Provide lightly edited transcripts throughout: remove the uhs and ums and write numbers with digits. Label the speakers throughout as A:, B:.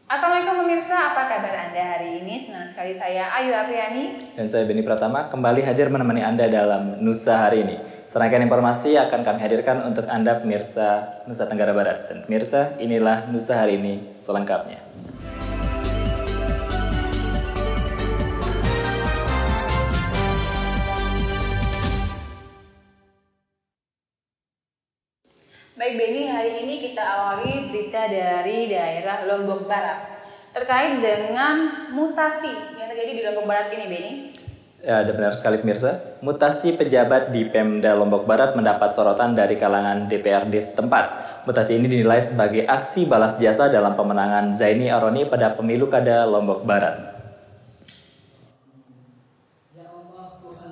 A: Assalamualaikum pemirsa, apa kabar Anda hari ini? Senang sekali saya Ayu Apriani
B: Dan saya Beni Pratama kembali hadir menemani Anda dalam Nusa hari ini. Serangkaian informasi akan kami hadirkan untuk Anda pemirsa Nusa Tenggara Barat. Dan pemirsa, inilah Nusa hari ini selengkapnya.
A: Baik Beni, hari ini kita awali berita dari daerah Lombok Barat terkait dengan mutasi yang terjadi di Lombok Barat ini, Beni.
B: Ya, ada benar sekali pemirsa. Mutasi pejabat di Pemda Lombok Barat mendapat sorotan dari kalangan DPRD setempat. Mutasi ini dinilai sebagai aksi balas jasa dalam pemenangan Zaini Aroni pada pemilu kada Lombok Barat.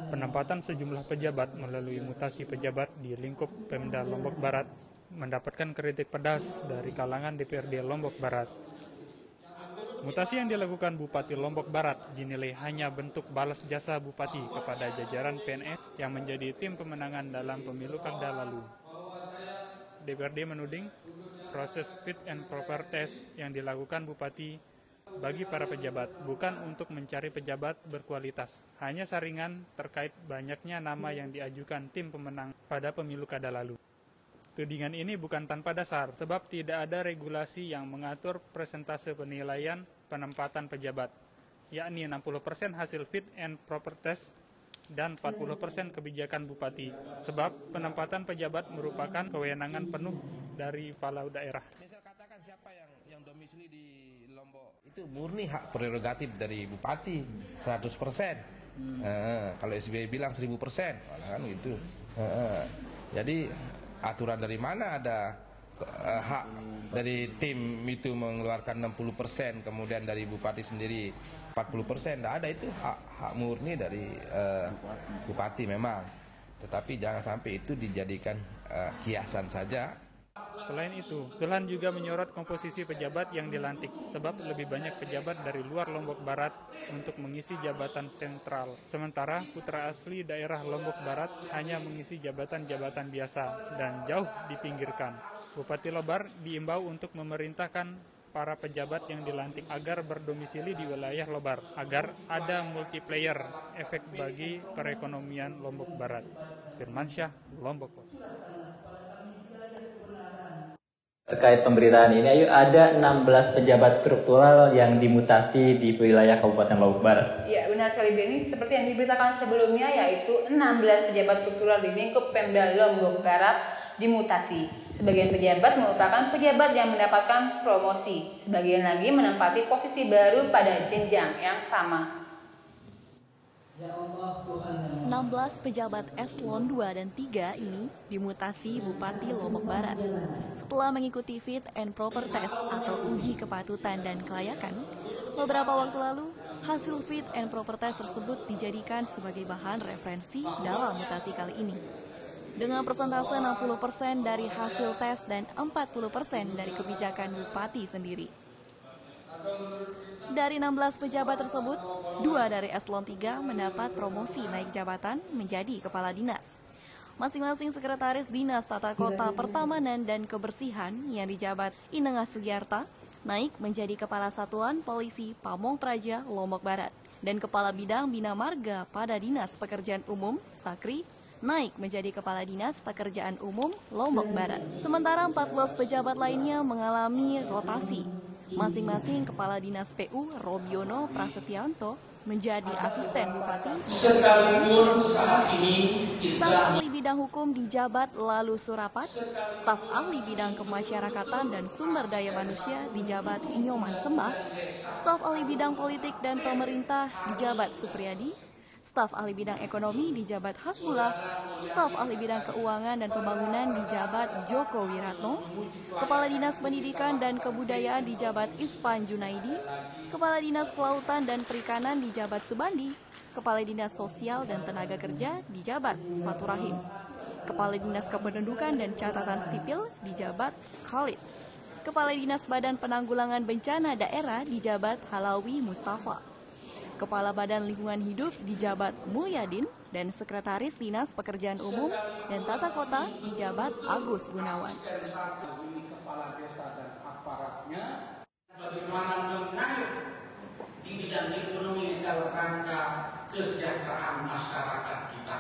C: Penempatan sejumlah pejabat melalui mutasi pejabat di lingkup Pemda Lombok Barat mendapatkan kritik pedas dari kalangan DPRD Lombok Barat. Mutasi yang dilakukan Bupati Lombok Barat dinilai hanya bentuk balas jasa Bupati kepada jajaran PNS yang menjadi tim pemenangan dalam pemilu kada lalu. DPRD menuding proses fit and proper test yang dilakukan Bupati bagi para pejabat bukan untuk mencari pejabat berkualitas, hanya saringan terkait banyaknya nama yang diajukan tim pemenang pada pemilu kada lalu. Tudingan ini bukan tanpa dasar, sebab tidak ada regulasi yang mengatur persentase penilaian penempatan pejabat, yakni 60% hasil fit and proper test dan 40% kebijakan Bupati, sebab penempatan pejabat merupakan kewenangan penuh dari kepala daerah.
D: Misal katakan siapa yang domisili di Lombok, itu murni hak prerogatif dari Bupati 100%. Kalau SBY bilang 1000%, kan gitu. Jadi aturan dari mana ada hak dari tim itu mengeluarkan 60%, kemudian dari Bupati sendiri 40%. Tidak ada, itu hak murni dari Bupati memang. Tetapi jangan sampai itu dijadikan kiasan saja.
C: Selain itu, Tuhan juga menyorot komposisi pejabat yang dilantik, sebab lebih banyak pejabat dari luar Lombok Barat untuk mengisi jabatan sentral. Sementara putra asli daerah Lombok Barat hanya mengisi jabatan-jabatan biasa dan jauh dipinggirkan. Bupati Lobar diimbau untuk memerintahkan para pejabat yang dilantik agar berdomisili di wilayah Lobar, agar ada multiplayer efek bagi perekonomian Lombok Barat. Firmansyah, Lombok Barat.
B: Terkait pemberitaan ini, Ayu, ada 16 pejabat struktural yang dimutasi di wilayah Kabupaten Lombok Barat.
A: Ya, benar sekali Beni. Seperti yang diberitakan sebelumnya, yaitu 16 pejabat struktural di lingkup Pemda Lombok Barat dimutasi. Sebagian pejabat merupakan pejabat yang mendapatkan promosi. Sebagian lagi menempati posisi baru pada jenjang yang sama.
E: 16 pejabat eselon 2 dan 3 ini dimutasi Bupati Lombok Barat. Setelah mengikuti fit and proper test atau uji kepatutan dan kelayakan, beberapa waktu lalu hasil fit and proper test tersebut dijadikan sebagai bahan referensi dalam mutasi kali ini. Dengan persentase 60% dari hasil tes dan 40% dari kebijakan Bupati sendiri. Dari 16 pejabat tersebut, 2 dari eselon 3 mendapat promosi naik jabatan menjadi kepala dinas. Masing-masing sekretaris Dinas Tata Kota Pertamanan dan Kebersihan yang dijabat Inengah Sugiarta naik menjadi Kepala Satuan Polisi Pamong Praja Lombok Barat dan Kepala Bidang Bina Marga pada Dinas Pekerjaan Umum Sakri naik menjadi Kepala Dinas Pekerjaan Umum Lombok Barat. Sementara 14 pejabat lainnya mengalami rotasi. Masing-masing Kepala Dinas PU Robiono Prasetyanto menjadi asisten Bupati.
F: Sekalipun saat ini
E: Staf ahli bidang hukum dijabat Lalu Surapat, staf ahli bidang kemasyarakatan dan sumber daya manusia dijabat Inyoman Sembah, staf ahli bidang politik dan pemerintah dijabat Supriyadi, staf ahli bidang ekonomi dijabat Hasbullah, staf ahli bidang keuangan dan pembangunan dijabat Joko Wiratno, kepala dinas pendidikan dan kebudayaan dijabat Ispan Junaidi, kepala dinas kelautan dan perikanan dijabat Subandi, kepala dinas sosial dan tenaga kerja dijabat Fatur Rahim, kepala dinas kependudukan dan catatan sipil dijabat Khalid, kepala dinas badan penanggulangan bencana daerah dijabat Halawi Mustafa, Kepala Badan Lingkungan Hidup dijabat Mulyadin, dan Sekretaris Dinas Pekerjaan Umum dan Tata Kota dijabat Agus Gunawan.
F: Kepala desa dan aparatnya, bagaimana kesejahteraan masyarakat kita.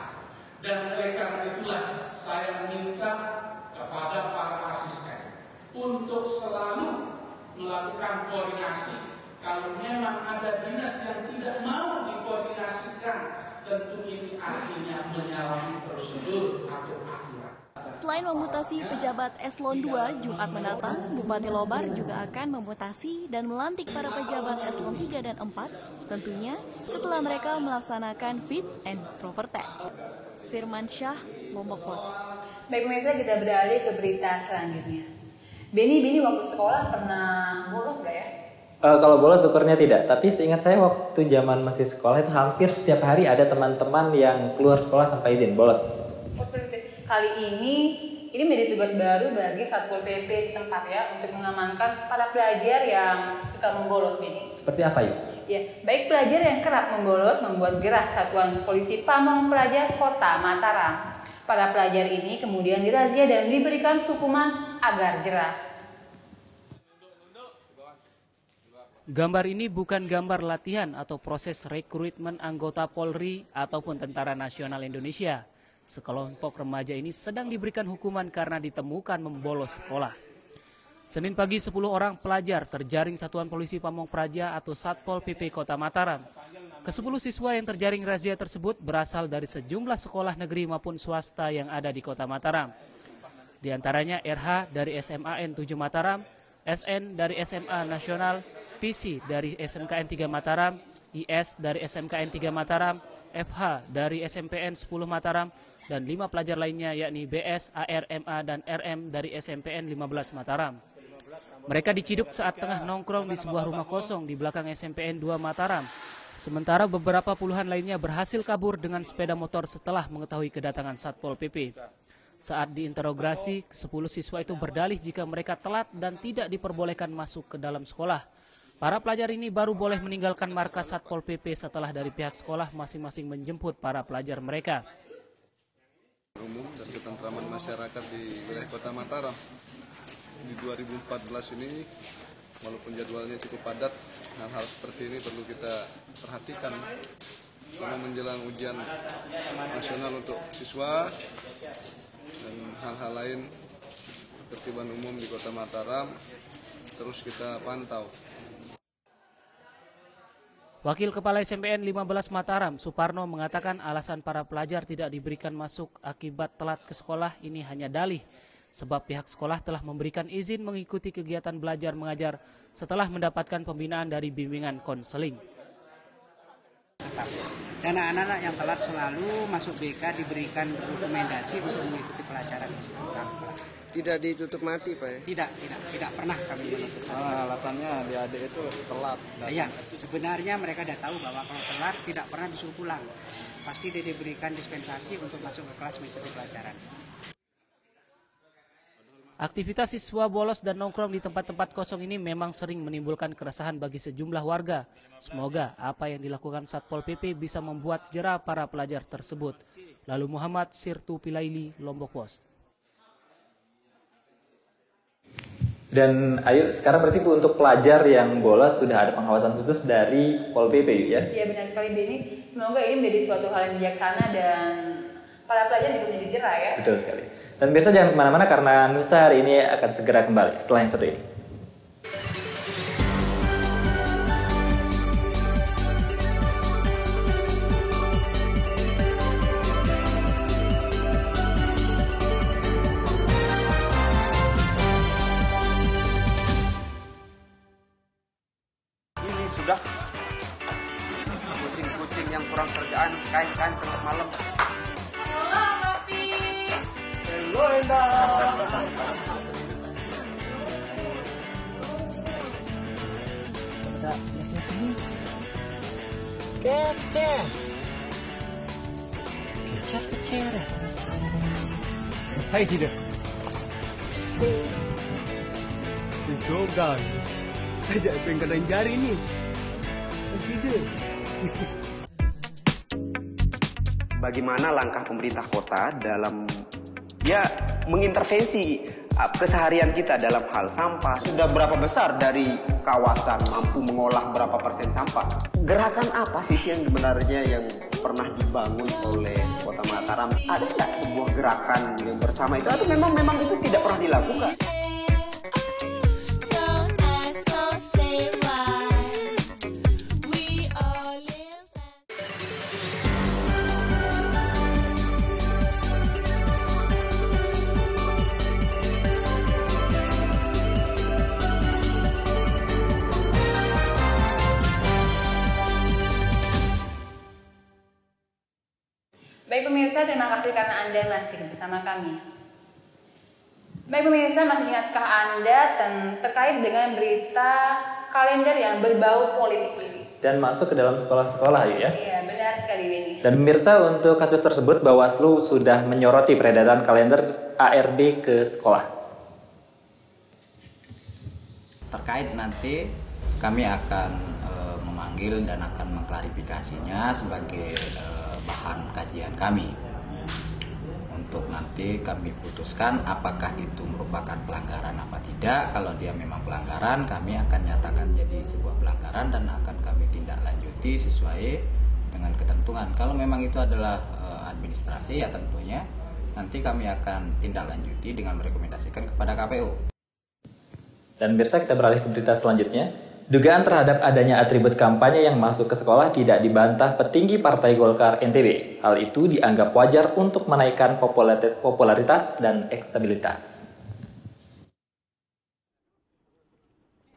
F: Dan oleh karena itulah saya minta kepada para asisten untuk selalu melakukan koordinasi. Kalau memang ada dinas yang tidak mau dikoordinasikan, tentu ini artinya menyalahi prosedur atau aturan.
E: Selain memutasi pejabat eselon 2, Jumat mendatang, Bupati Lobar juga akan memutasi dan melantik para pejabat eselon 3 dan 4, tentunya setelah mereka melaksanakan fit and proper test. Firman Syah, Lombok Post.
A: Baik pemirsa, kita beralih ke berita selanjutnya. Beni waktu sekolah pernah bolos gak ya?
B: Kalau bolos syukurnya tidak, tapi seingat saya waktu zaman masih sekolah itu hampir setiap hari ada teman-teman yang keluar sekolah tanpa izin, bolos.
A: Kali ini menjadi tugas baru bagi Satpol PP setempat ya, untuk mengamankan para pelajar yang suka membolos ini.
B: Seperti apa yuk?
A: Ya, baik pelajar yang kerap membolos membuat gerah Satuan Polisi Pamong Praja Kota Mataram. Para pelajar ini kemudian dirazia dan diberikan hukuman agar jerah.
G: Gambar ini bukan gambar latihan atau proses rekrutmen anggota Polri ataupun Tentara Nasional Indonesia. Sekelompok remaja ini sedang diberikan hukuman karena ditemukan membolos sekolah. Senin pagi 10 orang pelajar terjaring Satuan Polisi Pamong Praja atau Satpol PP Kota Mataram. Ke-10 siswa yang terjaring razia tersebut berasal dari sejumlah sekolah negeri maupun swasta yang ada di Kota Mataram. Di antaranya RH dari SMAN 7 Mataram, SN dari SMA Nasional, PC dari SMKN 3 Mataram, IS dari SMKN 3 Mataram, FH dari SMPN 10 Mataram, dan 5 pelajar lainnya yakni BS, AR, MA, dan RM dari SMPN 15 Mataram. Mereka diciduk saat tengah nongkrong di sebuah rumah kosong di belakang SMPN 2 Mataram. Sementara beberapa puluhan lainnya berhasil kabur dengan sepeda motor setelah mengetahui kedatangan Satpol PP. Saat diinterogasi, 10 siswa itu berdalih jika mereka telat dan tidak diperbolehkan masuk ke dalam sekolah. Para pelajar ini baru boleh meninggalkan markas Satpol PP setelah dari pihak sekolah masing-masing menjemput para pelajar mereka.
H: Umum dan ketentraman masyarakat di wilayah Kota Mataram. Di 2014 ini, walaupun jadwalnya cukup padat, hal-hal seperti ini perlu kita perhatikan. Karena menjelang ujian nasional untuk siswa dan hal-hal lain, ketertiban umum di Kota Mataram terus kita pantau.
G: Wakil Kepala SMPN 15 Mataram, Suparno, mengatakan alasan para pelajar tidak diberikan masuk akibat telat ke sekolah ini hanya dalih, sebab pihak sekolah telah memberikan izin mengikuti kegiatan belajar mengajar setelah mendapatkan pembinaan dari bimbingan konseling.
I: Dan anak-anak yang telat selalu masuk BK diberikan rekomendasi untuk mengikuti pelajaran tersebut dalam kelas.
H: Tidak ditutup mati, Pak ya?
I: Tidak pernah kami menutup mati.
H: Alasannya adik-adik itu telat.
I: Iya, sebenarnya mereka sudah tahu bahwa kalau telat tidak pernah disuruh pulang. Pasti dia diberikan dispensasi untuk masuk ke kelas mengikuti pelajaran.
G: Aktivitas siswa bolos dan nongkrong di tempat-tempat kosong ini memang sering menimbulkan keresahan bagi sejumlah warga. Semoga apa yang dilakukan Satpol PP bisa membuat jera para pelajar tersebut. Lalu Muhammad Sirtu Pilaili, Lombok Post.
B: Dan ayo sekarang berarti Bu, untuk pelajar yang bolos sudah ada pengawasan khusus dari Pol PP ya?
A: Iya benar sekali Beni. Semoga ini menjadi suatu hal yang bijaksana dan para pelajar juga menjadi jera ya.
B: Betul sekali. Dan pemirsa jangan kemana-mana karena Nusa hari ini akan segera kembali setelah yang satu ini.
J: Ini sudah kucing-kucing yang kurang kerjaan kain-kain tengah malam.
G: Kecer. Saya sih deh.
K: Jogan. Ajak pengkalan jari nih. Saya
J: Bagaimana langkah pemerintah kota dalam mengintervensi keseharian kita dalam hal sampah.
K: Sudah berapa besar dari kawasan mampu mengolah berapa persen sampah?
J: Gerakan apa sih yang sebenarnya yang pernah dibangun oleh Kota Mataram? Ada nggak sebuah gerakan yang bersama itu atau memang itu tidak pernah dilakukan?
A: Baik pemirsa, terima kasih karena Anda masih bersama kami. Baik pemirsa, masih ingatkah Anda terkait dengan berita kalender yang berbau politik ini?
B: Dan masuk ke dalam sekolah-sekolah ya?
A: Iya, benar sekali ini.
B: Dan pemirsa, untuk kasus tersebut Bawaslu sudah menyoroti peredaran kalender ARD ke sekolah.
L: Terkait nanti kami akan memanggil dan akan mengklarifikasinya sebagai bahan kajian kami untuk nanti kami putuskan apakah itu merupakan pelanggaran apa tidak. Kalau dia memang pelanggaran, kami akan nyatakan jadi sebuah pelanggaran dan akan kami tindak lanjuti sesuai dengan ketentuan. Kalau memang itu adalah administrasi, ya tentunya nanti kami akan tindak lanjuti dengan merekomendasikan kepada KPU.
B: Dan pemirsa, kita beralih ke berita selanjutnya. Dugaan terhadap adanya atribut kampanye yang masuk ke sekolah tidak dibantah petinggi Partai Golkar NTB. Hal itu dianggap wajar untuk menaikkan popularitas dan ekstabilitas.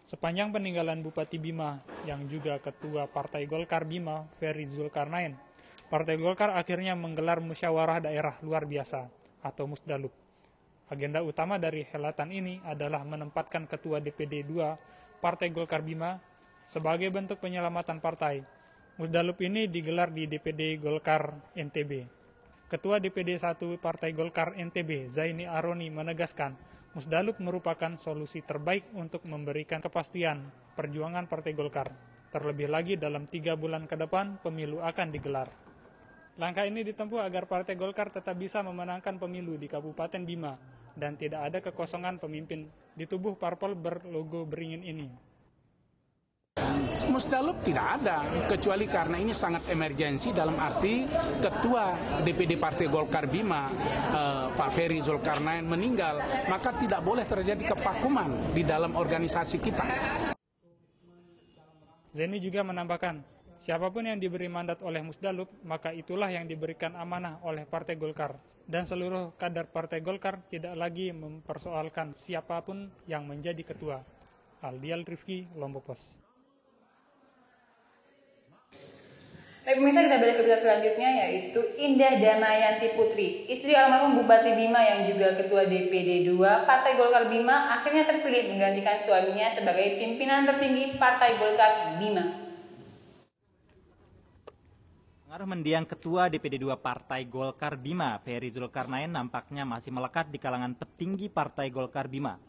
C: Sepanjang peninggalan Bupati Bima yang juga Ketua Partai Golkar Bima, Ferry Zulkarnain, Partai Golkar akhirnya menggelar musyawarah daerah luar biasa atau Musdalup. Agenda utama dari helatan ini adalah menempatkan Ketua DPD 2 Partai Golkar Bima sebagai bentuk penyelamatan partai. Musdalup ini digelar di DPD Golkar NTB. Ketua DPD 1 Partai Golkar NTB, Zaini Aroni, menegaskan Musdalup merupakan solusi terbaik untuk memberikan kepastian perjuangan Partai Golkar. Terlebih lagi dalam 3 bulan ke depan pemilu akan digelar. Langkah ini ditempuh agar Partai Golkar tetap bisa memenangkan pemilu di Kabupaten Bima dan tidak ada kekosongan pemimpin di tubuh parpol berlogo beringin ini.
M: Musdalup tidak ada, kecuali karena ini sangat emergensi dalam arti Ketua DPD Partai Golkar Bima, Pak Ferry Zulkarnain meninggal, maka tidak boleh terjadi kevakuman di dalam organisasi kita.
C: Zeni juga menambahkan, siapapun yang diberi mandat oleh Musdalup, maka itulah yang diberikan amanah oleh Partai Golkar. Dan seluruh kader Partai Golkar tidak lagi mempersoalkan siapapun yang menjadi ketua. Aldial Rifki, Lombok Pos.
A: Baik pemirsa, kita balik ke berita selanjutnya, yaitu Indah Damayanti Putri, istri almarhum Bupati Bima yang juga Ketua DPD 2 Partai Golkar Bima, akhirnya terpilih menggantikan suaminya sebagai pimpinan tertinggi Partai Golkar Bima.
B: Pengaruh mendiang Ketua DPD 2 Partai Golkar Bima, Ferry Zulkarnain, nampaknya masih melekat di kalangan petinggi Partai Golkar Bima.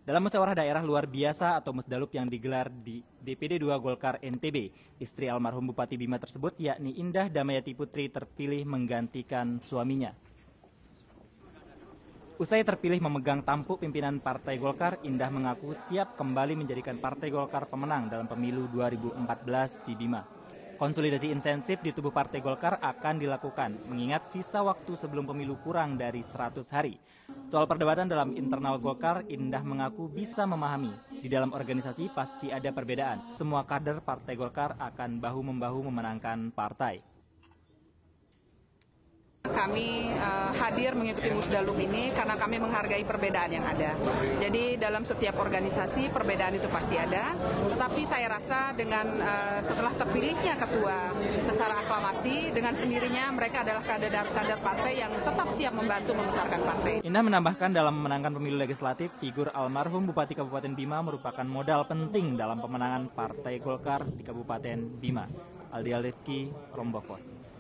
B: Dalam musyawarah daerah luar biasa atau Musdalup yang digelar di DPD 2 Golkar NTB, istri almarhum Bupati Bima tersebut, yakni Indah Damayanti Putri, terpilih menggantikan suaminya. Usai terpilih memegang tampuk pimpinan Partai Golkar, Indah mengaku siap kembali menjadikan Partai Golkar pemenang dalam pemilu 2014 di Bima. Konsolidasi intensif di tubuh Partai Golkar akan dilakukan, mengingat sisa waktu sebelum pemilu kurang dari 100 hari. Soal perdebatan dalam internal Golkar, Indah mengaku bisa memahami. Di dalam organisasi pasti ada perbedaan. Semua kader Partai Golkar akan bahu-membahu memenangkan partai.
N: Kami hadir mengikuti Musdalup ini karena kami menghargai perbedaan yang ada. Jadi dalam setiap organisasi perbedaan itu pasti ada. Tetapi saya rasa dengan setelah terpilihnya ketua secara aklamasi, dengan sendirinya mereka adalah kader partai yang tetap siap membantu membesarkan partai.
B: Indah menambahkan dalam memenangkan pemilu legislatif, figur almarhum Bupati Kabupaten Bima merupakan modal penting dalam pemenangan Partai Golkar di Kabupaten Bima. Aldial Rifki, Lombok Pos.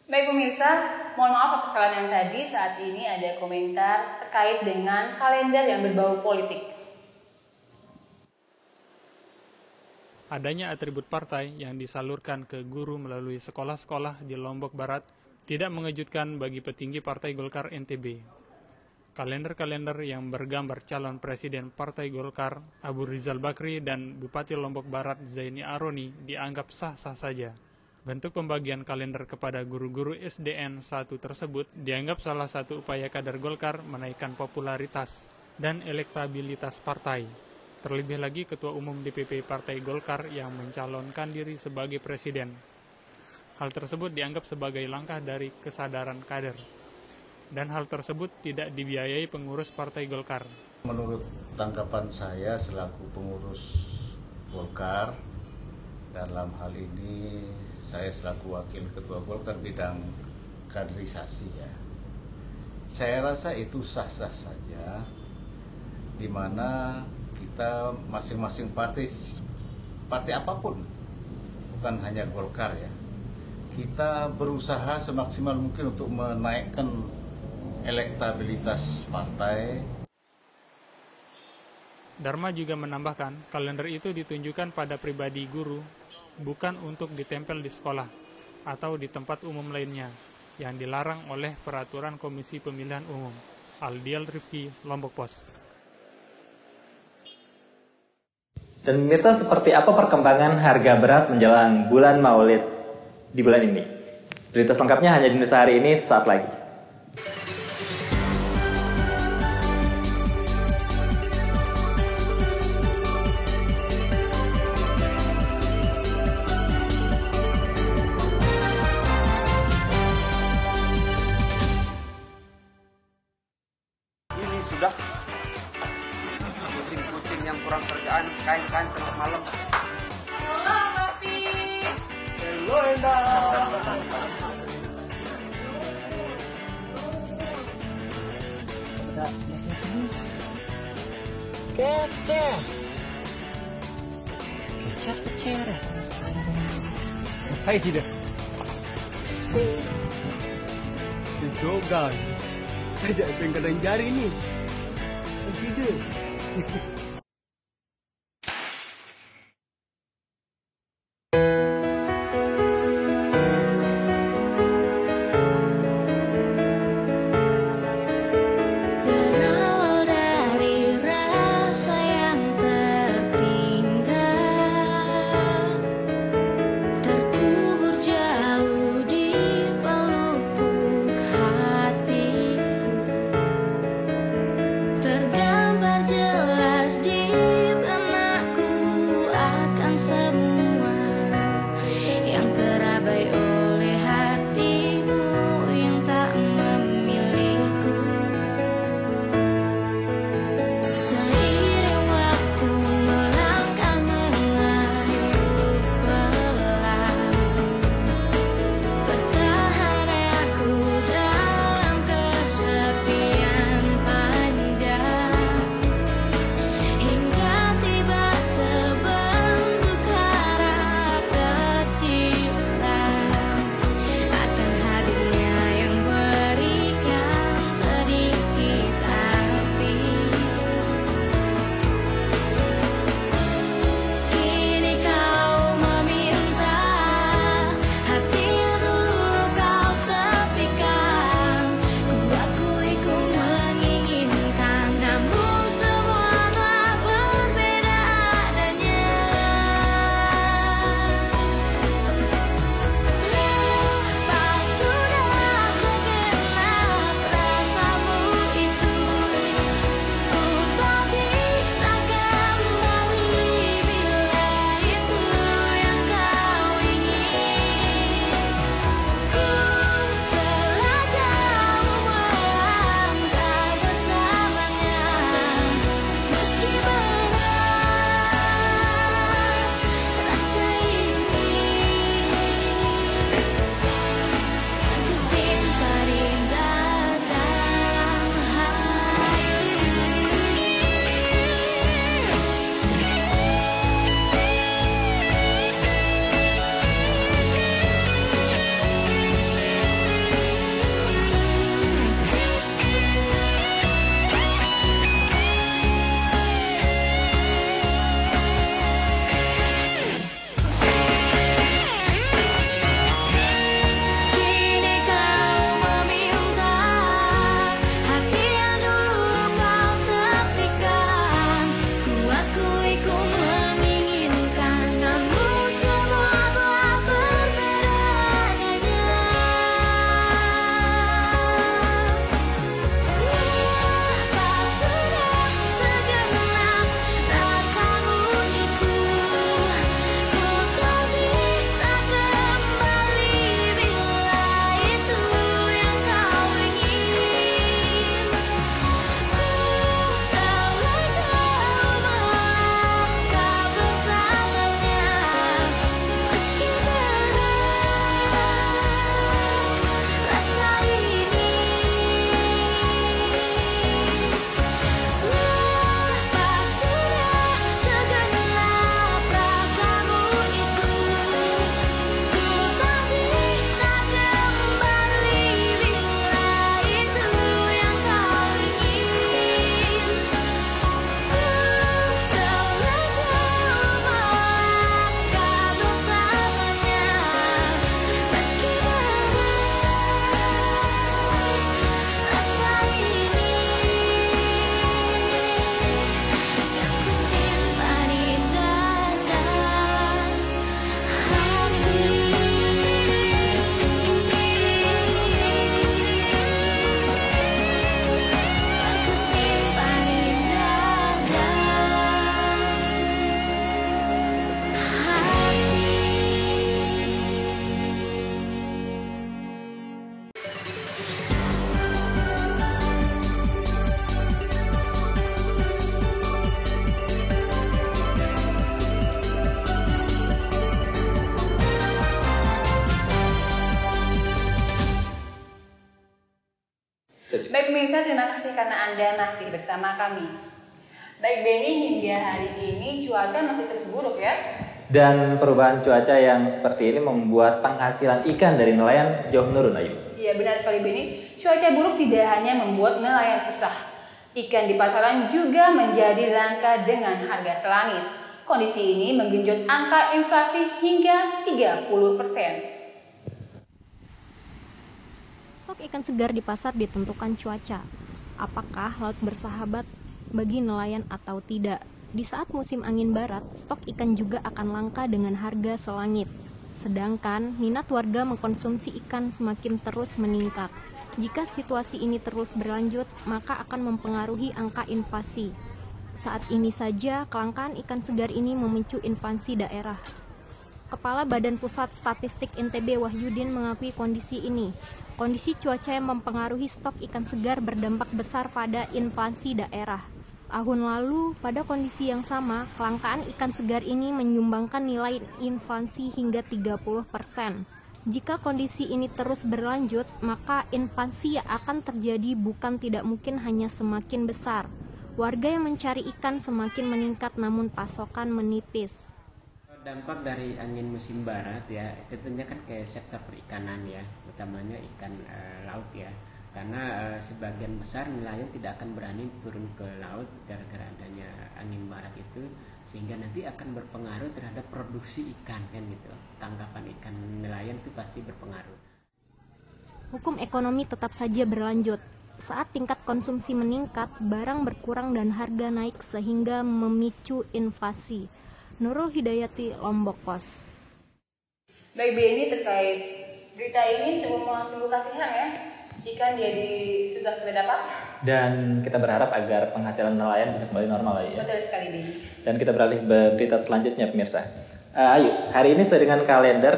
A: Baik pemirsa, mohon maaf atas kesalahan yang tadi. Saat ini ada komentar terkait dengan kalender yang berbau politik.
C: Adanya atribut partai yang disalurkan ke guru melalui sekolah-sekolah di Lombok Barat Tidak mengejutkan bagi petinggi Partai Golkar NTB. Kalender-kalender yang bergambar calon presiden Partai Golkar, Abu Rizal Bakri dan Bupati Lombok Barat Zaini Aroni dianggap sah-sah saja. Bentuk pembagian kalender kepada guru-guru SDN 1 tersebut dianggap salah satu upaya kader Golkar menaikkan popularitas dan elektabilitas partai. Terlebih lagi Ketua Umum DPP Partai Golkar yang mencalonkan diri sebagai presiden. Hal tersebut dianggap sebagai langkah dari kesadaran kader. Dan hal tersebut tidak dibiayai pengurus Partai Golkar.
O: Menurut tanggapan saya selaku pengurus Golkar, dalam hal ini saya selaku wakil ketua Golkar bidang kaderisasi ya. Saya rasa itu sah-sah saja, di mana kita masing-masing partai apapun, bukan hanya Golkar ya. Kita berusaha semaksimal mungkin untuk menaikkan elektabilitas partai.
C: Dharma juga menambahkan, kalender itu ditunjukkan pada pribadi guru, bukan untuk ditempel di sekolah atau di tempat umum lainnya, yang dilarang oleh peraturan Komisi Pemilihan Umum. Aldial Rifki, Lombok Pos.
B: Dan pemirsa, seperti apa perkembangan harga beras menjelang bulan Maulid di bulan ini? Berita selengkapnya hanya di Nusa Hari ini sesaat lagi.
K: Ini sudah kucing-kucing yang kurang kerjaan, kain-kain tengah malam.
P: Halo, Papi.
K: Hello, Endah.
P: Kecer. Kecer.
Q: Apa sih dah? Jogan. Ajak pengkalan jari ni. Consider.
P: Berawal dari rasa yang tertinggal, terkubur jauh di pelupuk hatiku, tergambar jelas di
A: Baik pemirsa, terima kasih karena Anda masih bersama kami. Baik Benny, hingga hari ini cuaca masih terus buruk ya?
B: Dan perubahan cuaca yang seperti ini membuat penghasilan ikan dari nelayan jauh menurun, Ayu.
A: Iya benar sekali Benny, cuaca buruk tidak hanya membuat nelayan susah. Ikan di pasaran juga menjadi langka dengan harga selangit. Kondisi ini menggenjot angka inflasi hingga 30%.
R: Stok ikan segar di pasar ditentukan cuaca. Apakah laut bersahabat bagi nelayan atau tidak? Di saat musim angin barat, stok ikan juga akan langka dengan harga selangit. Sedangkan minat warga mengkonsumsi ikan semakin terus meningkat. Jika situasi ini terus berlanjut, maka akan mempengaruhi angka inflasi. Saat ini saja, kelangkaan ikan segar ini memicu inflasi daerah. Kepala Badan Pusat Statistik NTB Wahyudin mengakui kondisi ini. Kondisi cuaca yang mempengaruhi stok ikan segar berdampak besar pada inflasi daerah. Tahun lalu, pada kondisi yang sama, kelangkaan ikan segar ini menyumbangkan nilai inflasi hingga 30%. Jika kondisi ini terus berlanjut, maka inflasi yang akan terjadi bukan tidak mungkin hanya semakin besar. Warga yang mencari ikan semakin meningkat namun pasokan menipis.
S: Dampak dari angin musim barat ya, tentunya kan ke sektor perikanan ya, utamanya ikan laut ya. Karena sebagian besar nelayan tidak akan berani turun ke laut gara-gara adanya angin barat itu, sehingga nanti akan berpengaruh terhadap produksi ikan kan gitu. Tangkapan ikan nelayan itu pasti berpengaruh.
R: Hukum ekonomi tetap saja berlanjut. Saat tingkat konsumsi meningkat, barang berkurang dan harga naik sehingga memicu inflasi. Nurul Hidayati, Lombok Pos.
A: Baik Benny, terkait berita ini sungguh kasihan ya. Ikan jadi susah kita dapat.
B: Dan kita berharap agar penghasilan nelayan bisa kembali normal ya.
A: Betul sekali Benny.
B: Dan kita beralih ke berita selanjutnya pemirsa. Ayo, hari ini sesuai dengan kalender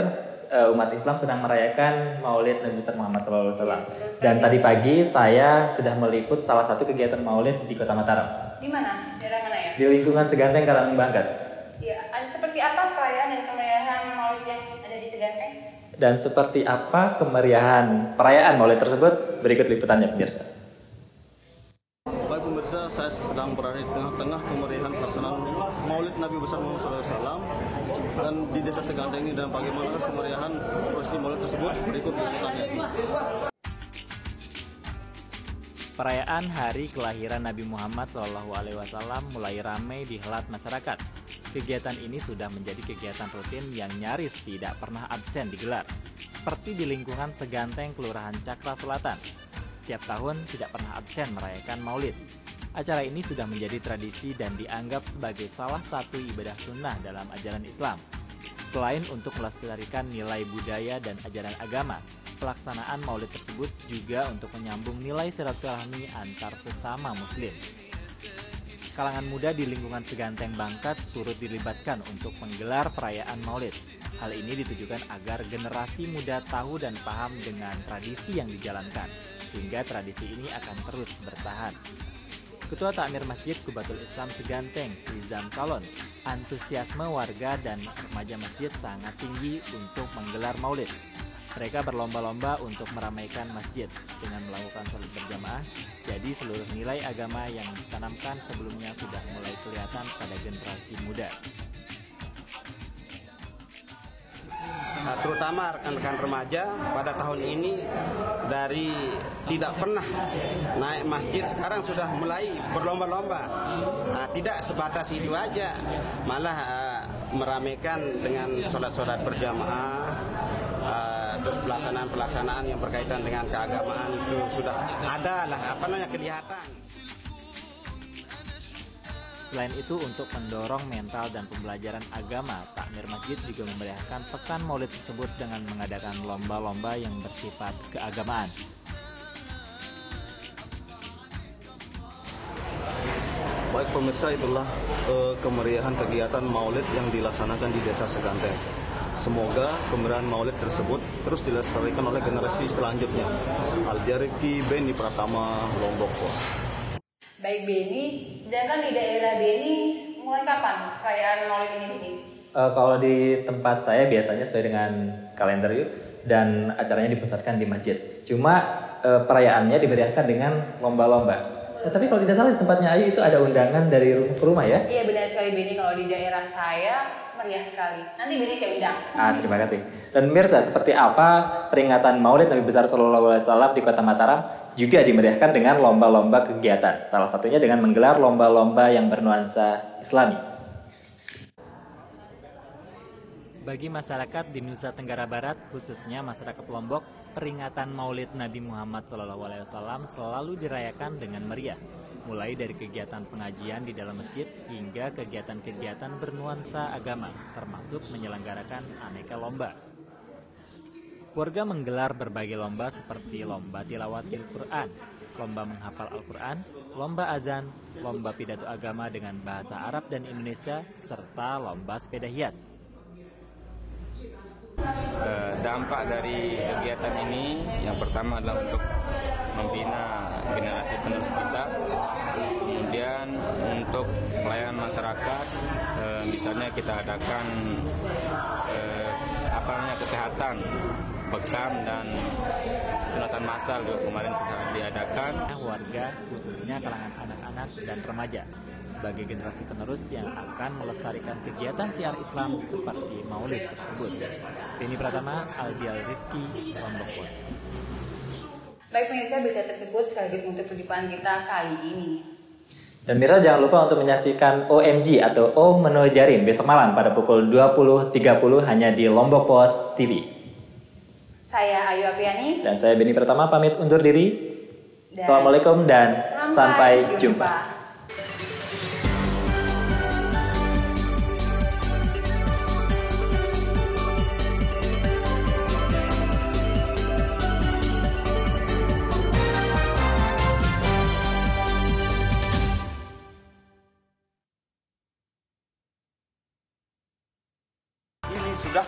B: umat Islam sedang merayakan Maulid Nabi besar Muhammad SAW. Dan tadi pagi saya sudah meliput salah satu kegiatan Maulid di Kota Mataram.
A: Di mana? Daerah mana ya?
B: Di lingkungan Seganteng, Karangbangkat.
A: Ya, seperti apa perayaan dan kemeriahan Maulid yang ada di Seganteng?
B: Dan seperti apa kemeriahan perayaan Maulid tersebut? Berikut liputannya pemirsa.
T: Baik pemirsa, saya sedang berada di tengah-tengah kemeriahan pelaksanaan Maulid Nabi besar Muhammad SAW dan di desa Seganteng ini, dan bagaimana kemeriahan prosesi Maulid tersebut berikut liputannya.
B: Perayaan hari kelahiran Nabi Muhammad SAW mulai ramai dihelat masyarakat. Kegiatan ini sudah menjadi kegiatan rutin yang nyaris tidak pernah absen digelar, seperti di lingkungan Seganteng, Kelurahan Cakra Selatan. Setiap tahun tidak pernah absen merayakan Maulid. Acara ini sudah menjadi tradisi dan dianggap sebagai salah satu ibadah sunnah dalam ajaran Islam. Selain untuk melestarikan nilai budaya dan ajaran agama, pelaksanaan Maulid tersebut juga untuk menyambung nilai silaturahmi antar sesama Muslim. Kalangan muda di lingkungan Seganteng Bangkat turut dilibatkan untuk menggelar perayaan Maulid. Hal ini ditujukan agar generasi muda tahu dan paham dengan tradisi yang dijalankan, sehingga tradisi ini akan terus bertahan. Ketua Takmir Masjid Kubatul Islam Seganteng, Rizam Salon, antusiasme warga dan remaja masjid sangat tinggi untuk menggelar Maulid. Mereka berlomba-lomba untuk meramaikan masjid dengan melakukan sholat berjamaah. Jadi seluruh nilai agama yang ditanamkan sebelumnya sudah mulai kelihatan pada generasi muda.
U: Nah, terutama rekan-rekan remaja pada tahun ini dari tidak pernah naik masjid sekarang sudah mulai berlomba-lomba. Nah, tidak sebatas itu aja, malah meramaikan dengan sholat-sholat berjamaah. Terus pelaksanaan yang berkaitan dengan keagamaan itu sudah ada lah kelihatan.
B: Selain itu, untuk mendorong mental dan pembelajaran agama, Takmir Masjid juga memeriahkan pekan Maulid tersebut dengan mengadakan lomba-lomba yang bersifat keagamaan.
T: Baik pemirsa, itulah kemeriahan kegiatan Maulid yang dilaksanakan di Desa Seganteng. Semoga kemeriahan Maulid tersebut terus dilestarikan oleh generasi selanjutnya. Aljarifki, Benny Pratama, Lombok Pos.
A: Baik Benny, sedangkan di daerah Benny mulai kapan perayaan Maulid ini Benny?
B: Kalau di tempat saya biasanya sesuai dengan kalender dan acaranya dipusatkan di masjid. Cuma perayaannya dimeriahkan dengan lomba-lomba. Tapi kalau tidak salah di tempatnya Ayu itu ada undangan dari rumah ke rumah ya?
A: Iya benar sekali Beni, kalau di daerah saya meriah sekali. Nanti Beni saya undang.
B: Terima kasih. Dan Mirsa, seperti apa peringatan Maulid Nabi besar Shallallahu Alaihi Wasallam di Kota Mataram juga dimeriahkan dengan lomba-lomba kegiatan. Salah satunya dengan menggelar lomba-lomba yang bernuansa Islami. Bagi masyarakat di Nusa Tenggara Barat, khususnya masyarakat Lombok, peringatan Maulid Nabi Muhammad SAW selalu dirayakan dengan meriah, mulai dari kegiatan pengajian di dalam masjid hingga kegiatan-kegiatan bernuansa agama, termasuk menyelenggarakan aneka lomba. Warga menggelar berbagai lomba seperti lomba tilawatil Quran, lomba menghafal Al-Quran, lomba azan, lomba pidato agama dengan bahasa Arab dan Indonesia, serta lomba sepeda hias.
D: Dampak dari kegiatan ini yang pertama adalah untuk membina generasi penerus kita, kemudian untuk pelayanan masyarakat, misalnya kita adakan kesehatan, bekam dan sunatan massal juga kemarin sudah diadakan.
B: Warga khususnya kalangan anak-anak dan remaja sebagai generasi penerus yang akan melestarikan kegiatan siar Islam seperti Maulid tersebut. Beni Pratama, Aldi Al-Rifki, Lombok Pos.
A: Baik pemirsa, berita tersebut sekaligus menutup perjumpaan kita kali ini.
B: Dan Mirsa jangan lupa untuk menyaksikan OMG atau O Menojarin besok malam pada pukul 20.30 hanya di Lombok Pos TV.
A: Saya Ayu Apriani.
B: Dan saya Beni Pratama pamit undur diri. Assalamualaikum dan sampai jumpa.
K: Ini sudah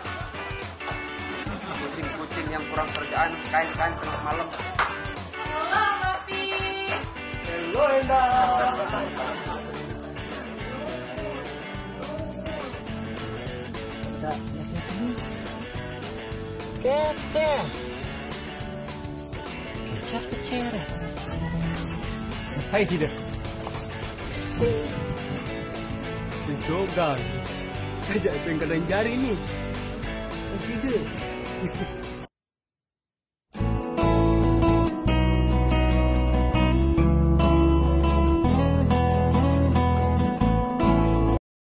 K: kucing-kucing yang kurang kerjaan, kain-kain tengah malam.
P: Halo, Papi.
K: Hello, Endah.
P: Kecer. Kecer.
Q: Hai sih dah. Jogan. Ajak pengen jari ni. Sida.